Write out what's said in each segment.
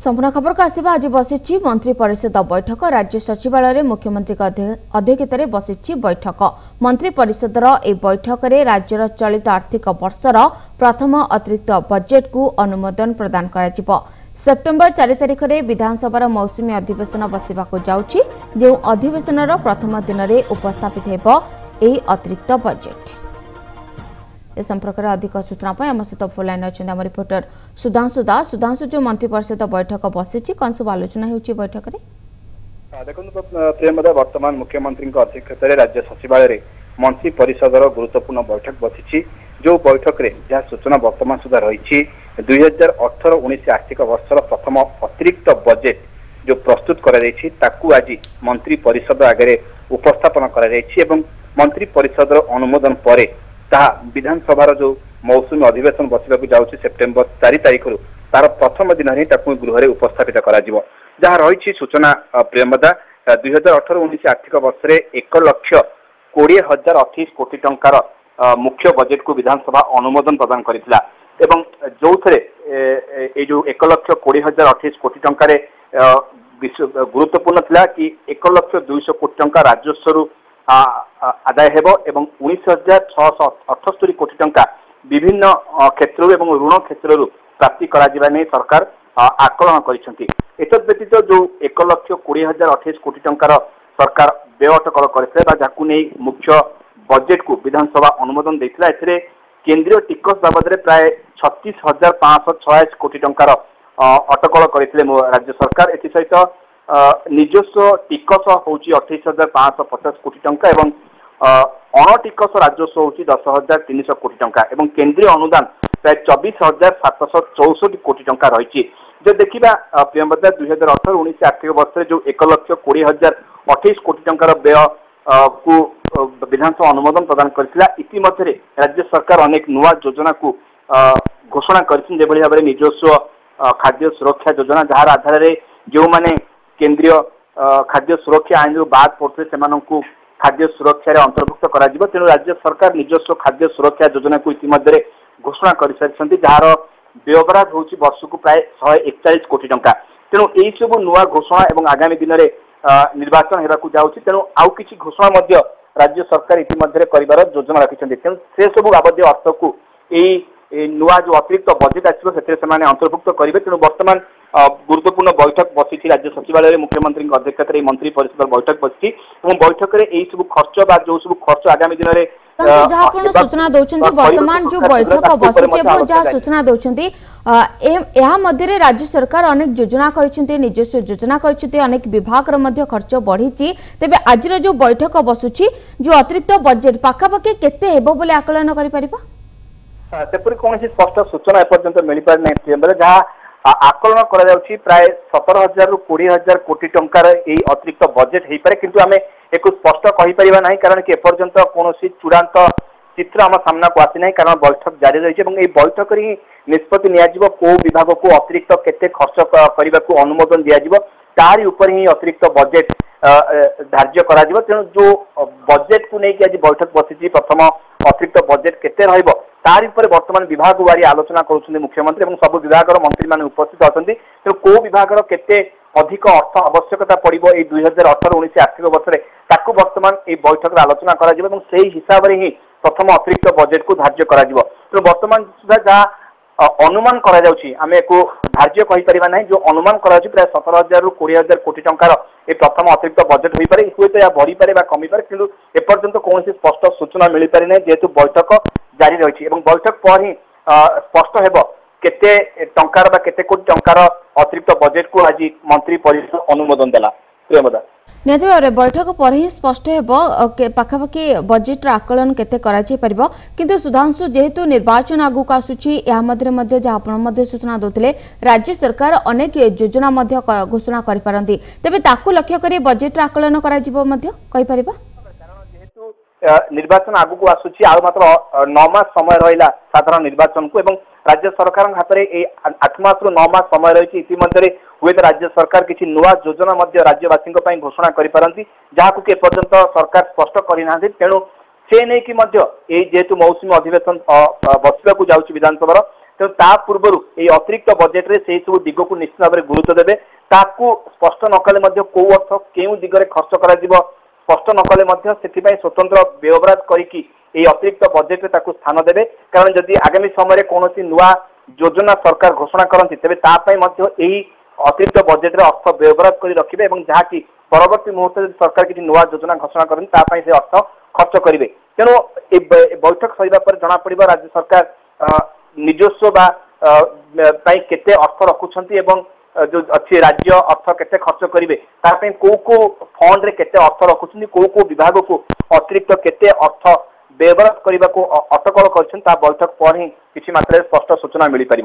संपूर्ण खबर को आसवा आज बसी मंत्री परिषद बैठक राज्य सचिवालय मुख्यमंत्री अध्यक्षतार बसी बैठक मंत्री परिषदर ए बैठक में राज्यर चलित आर्थिक वर्षर प्रथम अतिरिक्त बजेट को अनुमोदन प्रदान कर सेप्टेम्बर 4 तारिख में विधानसभा मौसुमी अधिवेशन बसवाक जाउछि जो अधिवेशन प्रथम दिन में उपस्थापित हेब ए अतिरिक्त बजेट। ए संपर्क में अधिक सूचना आम सहित फोन लाइन अच्छा आम रिपोर्टर सुधांशु दास। सुधांशु जो मंत्री परिषद बैठक बसी कौन सब आलोचना हो बैठक में? देखो प्रियमदा वर्तमान मुख्यमंत्री अध्यक्षतार राज्य सचिवालय मंत्री परिषद गुरुत्वपूर्ण बैठक बसी जो बैठक में जहाँ सूचना वर्तमान सुधा रही 2018-19 आर्थिक वर्षर प्रथम अतिरिक्त बजेट जो प्रस्तुत कर आज मंत्री परिषद आगे उपस्थापन कर मंत्री परिषद अनुमोदन पर विधानसभा जो मौसुमी अधिवेशन बसवाक जाऊँगी सेप्टेम्बर 4 तारिख तार प्रथम दिन ही गृह में उपस्थापित जहाँ रही सूचना प्रियमदा 2018-19 आर्थिक वर्ष 1,20,28 कोटी टंकार मुख्य बजेट को विधानसभा अनुमोदन प्रदान करथिला एवं जो जो 1,20,28 कोटी टंकार गुरुत्वपूर्ण थिला कि 1,02,00,000 कोटी टंका राजस्व आदाय हेब एवं 19,678 कोटी टंका विभिन्न क्षेत्र एवं ऋण क्षेत्र प्राप्ति करा नहीं सरकार आकलन करिसेंती। एतद व्यतीत जो 1,20,28 कोटी टंकार सरकार व्यय अटकल करथिले जाकु नै मुख्य बजेट को विधानसभा अनुमोदन देथिला। एथिरे केंद्रीय टिकस बाबद रे प्राय 36,586 कोटी टंकार अटकल करथिले राज्य सरकार। एथि सहित निजस्व टिकस होची 28,550 कोटी टंका एवं अणटिकस राजस्व होची 10,300 कोटी टंका एवं केंद्रीय अनुदान प्राय 24,764 कोटी टंका रही। जो देखा प्रियमदा 2018-19 आर्थिक वर्ष जो 1,20,28 कोटी टंकार व्यय को विधानसभा अनुमोदन प्रदान करथिला। इतिमध्ये राज्य सरकार अनेक नुआ योजना को घोषणा करथिन जेबळी भाबरे निजस्व खाद्य सुरक्षा योजना जहार आधार रे जो माने केंद्रीय खाद्य सुरक्षा आईन बाद पड़ते से खाद्य सुरक्षा अंतर्भुक्त करा जिवो। तेणु राज्य सरकार निजस्व खाद्य सुरक्षा योजना को इतिमध्ये घोषणा कर सारी जार व्ययबराद होची वर्ष को प्राय 141 कोटी टंका। तेणु यही सब नुआ घोषणा एवं आगामी दिन में निर्वाचन हेबाकू जाउछि तेणु आउ किछि घोषणा मध्य राज्य सरकार इतिमध्ये करिवार योजना रखिछन्ति। तेणु से सब बाबद अर्थ को यही नुआ जो अतिरिक्त बजेट आसिबो सेते सेमाने अंतर्भुक्त करिवे। तेणु वर्तमान गुरुत्वपूर्ण बैठक बसी राज्य सचिवालय मुख्यमंत्री अध्यक्षतार मंत्री परिषद बैठक बसी बैठक में यही सब खर्च जो सब खर्च आगामी दिन में सूचना दौरान वर्तमान जो बैठक बसी जहाँ सूचना दौरान राज्य सरकार अनेक योजना कर निजस्व योजना कर अनेक विभाग खर्च बढ़ी तेज आज जो बैठक बसुची जो अतिरिक्त बजेट पाखापाखि केते हेबो बोले आकलन कर सेपरी कौन स्पष्ट सूचना एपर्यंत मिल पार नहीं जहाँ आकलन करा प्राय 17,000 ରୁ 20,000 कोटी टंकार यही अतिरिक्त बजेट हो पारे किंतु आम एक स्पष्ट कहीपर ना कारण कि एपर्यंत कौन चूड़ांत चित्र आम सामना को आसी ना कारण बैठक जारी रही बैठक ही निष्पत्ति नियाजिबो को विभाग को अतिरिक्त केते खर्च करने को अनुमोदन दिया तारी ऊपर ही अतिरिक्त बजेट धार्य करा जिवो। तेणु जो बजेट को लेकिन आज बैठक बसी प्रथम अतिरिक्त बजेट केते रहइबो तार ऊपर वर्तमान विभाग वारी आलोचना करुछन्ति मुख्यमंत्री एवं सब विभाग मंत्री माने उपस्थित अछन्ति। तेणु को विभाग केते अधिक अर्थ आवश्यकता पड़िबो ए 2018-19 आर्थिक वर्ष रे ताकू वर्तमान ए बैठक आलोचना करा जिवो एवं सेही हिसाब रे ही प्रथम अतिरिक्त बजेट को धार्य करा जिवो। तेणु वर्तमान सुधा जहाँ अनुमान करा जाउछि आमे को धार्य कहि परिबा नै जो अनुमान करा जाउछि प्राय 17,000 ରୁ 20,000 कोटी टंकार ए प्रथम अतिरिक्त बजेट होई पारे हुए तो या बढ़ी पारे बा कमी पारे किंतु एपर्यंत कौन स्पष्ट सूचना मिल पारि नै जेहेतु बैठक जारी रही एवं बैठक पर ही स्पष्ट हेब केते टंकार बा केते कोटी टंकार अतिरिक्त बजेट को आज मंत्री परिषद अनुमोदन देला। प्रियमदा निहत भाव बैठक पर ही स्पष्ट हे पाखापाखि बजेट आकलन केते कराई परिबो किंतु सुधांशु जेहेतु निर्वाचन आगुक आसुची या मध्य जहाँ आपण सूचना दोथिले राज्य सरकार अनेक योजना घोषणा करि पारंती तेबे ताकू लक्ष्य करी बजेट आकलन करा जिवो मध्य कहि परिबा जेहेतु निर्वाचन आगुक आसुची आ मात्र 9 मास समय रहिला साधारण निर्वाचन को एवं राज्य सरकार हाथ में 8 मास रु 9 मास समय रही इतिमध्ये हुए तो राज्य सरकार किसी नुआ योजना राज्यवासी घोषणा करिपारंती जहां कि एपर्यंत सरकार स्पष्ट करना। तेणु से नहीं कि जेहेतु मौसुमी अधिवेशन बसवाक जाउछि विधानसभा तेणु ता पूर्व ये अतिरिक्त बजेट रे से सब दिग को निश्चित भाव में गुरुत्व देवे ताकू स्पष्ट न कले कौ अर्थ केउ दिगरे खर्च करा स्पष्ट न कले स्वतंत्र व्ययबराद करके अतिरिक्त बजेट रे ताकू स्थान देवे कारण जदि आगामी समय कौन नुआ योजना सरकार घोषणा करती तेज यही अतिरिक्त बजेट रे अर्थ व्ययबराद कर रखिए जहाँकि परवर्ती मुहूर्त सरकार किसी नुआ योजना घोषणा करती से अर्थ खर्च करेंगे तेणु बैठक सरिबा पर जना पड़िबा राज्य सरकार निजस्व केते अर्थ रखुछंती एवं जो अच्छी राज्य अर्थ केते खर्च करेंगे तापई को फंड रे केते अर्थ रखुछंती को विभाग को अतिरिक्त केते अर्थ व्यवहार करने को अटकल कर बैठक पर ही किसी मात्रा स्पष्ट सूचना मिल पार।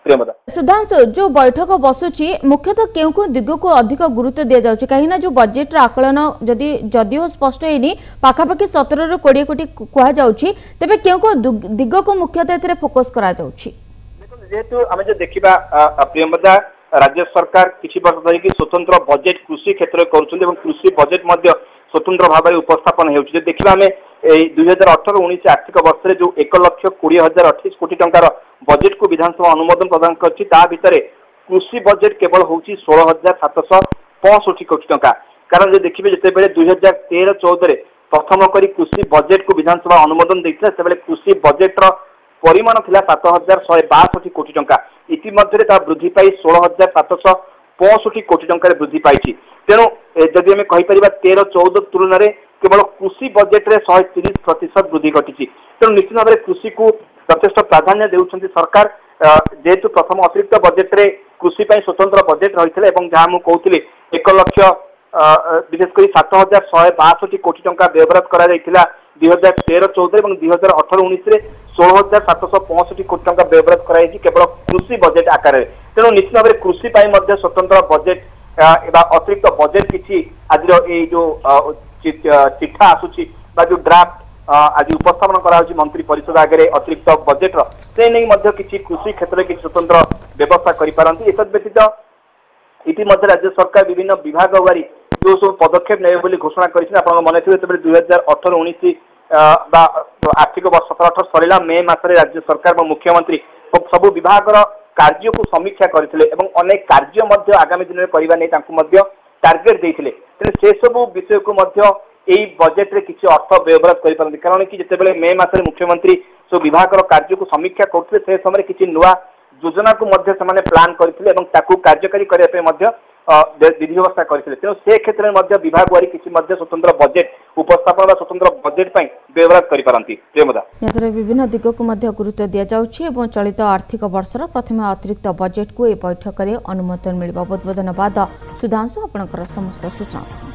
प्रियमदा सुधांशु जो बैठक बसुची मुख्यतः केउ को दिग को अधिक गुरुत्व दिया जाउची कहीं जो बजेट आकलन जदिओ स्पष्ट होनी पाखापाखि 17 ରୁ 20 कोटी कह जाउची तेबे केउ को दिग को मुख्यतः एथरे फोकस करा जाउची जेहेतु आमे जो देखिबा प्रियमदा राज्य सरकार किछि वर्ष धरिकी स्वतंत्र बजेट कृषि क्षेत्र में करुछन्ते एवं कृषि बजेट मध्य स्वतंत्र भाव में उपस्थापन होउछि देखिबा आमे 2018-19 आर्थिक वर्ष में जो 1,20,28 कोटी टंकार बजेट को विधानसभा अनुमोदन प्रदान करछि ता भितरे कृषि बजेट केवल होउछि 16,765 कोटी टंका कारण जे देखिबे जते बेले 2013-14 प्रथम करी कृषि बजेट को विधानसभा अनुमोदन दैथिला सेबेले कृषि बजेट रो परिमाण थिला 7,162 कोटी टंका इतिमध्ये ता वृद्धि पाई 16,765 कोटी टंका वृद्धि पाई तेणु जदि आम कहीपर 13-14 तुलन में केवल कृषि बजेट रे 130% वृद्धि घटी तेणु निश्चित भाव में कृषि को यथेष्ट प्राधान्य देउछन्ति सरकार जेहेतु प्रथम अतिरिक्त बजेट रे कृषि स्वतंत्र बजेट रही है जहाँ मुझे कहूली 1 लक्ष विशेषकर 7,162 कोटी टंका व्यवहार करा 2013-14 और 2018-19 16,765 कोटी टंका व्यवहार कराई केवल कृषि बजेट आकार तेणु निश्चित भाव में कृषि स्वतंत्र बजेट अतिरिक्त बजेट किसी आज जो चिठा आसूची जो ड्राफ्ट आज उपस्थापन करा मंत्री परिषद आगे अतिरिक्त बजेट से नहीं किसी कृषि क्षेत्र में किसी स्वतंत्र व्यवस्था करें व्यतीत इतिमध्ये राज्य सरकार विभिन्न विभाग वारी जो सब पदक्षेप ने घोषणा कर मन थे 2018-19 आर्थिक वर्ष 17-18 सरला मे मासरे राज्य सरकार और मुख्यमंत्री सबू विभाग कार्य को समीक्षा करते अनेक कार्य आगामी दिन में करने नहीं टार्गेट देते से सबू विषय को यही बजेट रे किसी अर्थ व्यवहार कर कारण कि जिते मे मासरे मुख्यमंत्री सब विभाग कार्य को समीक्षा करते से समय किसी नुआ योजना को प्लान करते कार्यकारी करने विधि व्यवस्था करते तेणु से क्षेत्र में विभाग वारी किसी स्वतंत्र बजेट उपस्थापन स्वतंत्र बजेट व्यवहार कर विभिन्न दिग को गुरुत्व दि जाउछि चलित आर्थिक वर्षर प्रथम अतिरिक्त बजेट को ए बैठक में अनुमोदन मिल बहुत बहुत धन्यवाद सुधांशु आपनकर समस्त सूचना।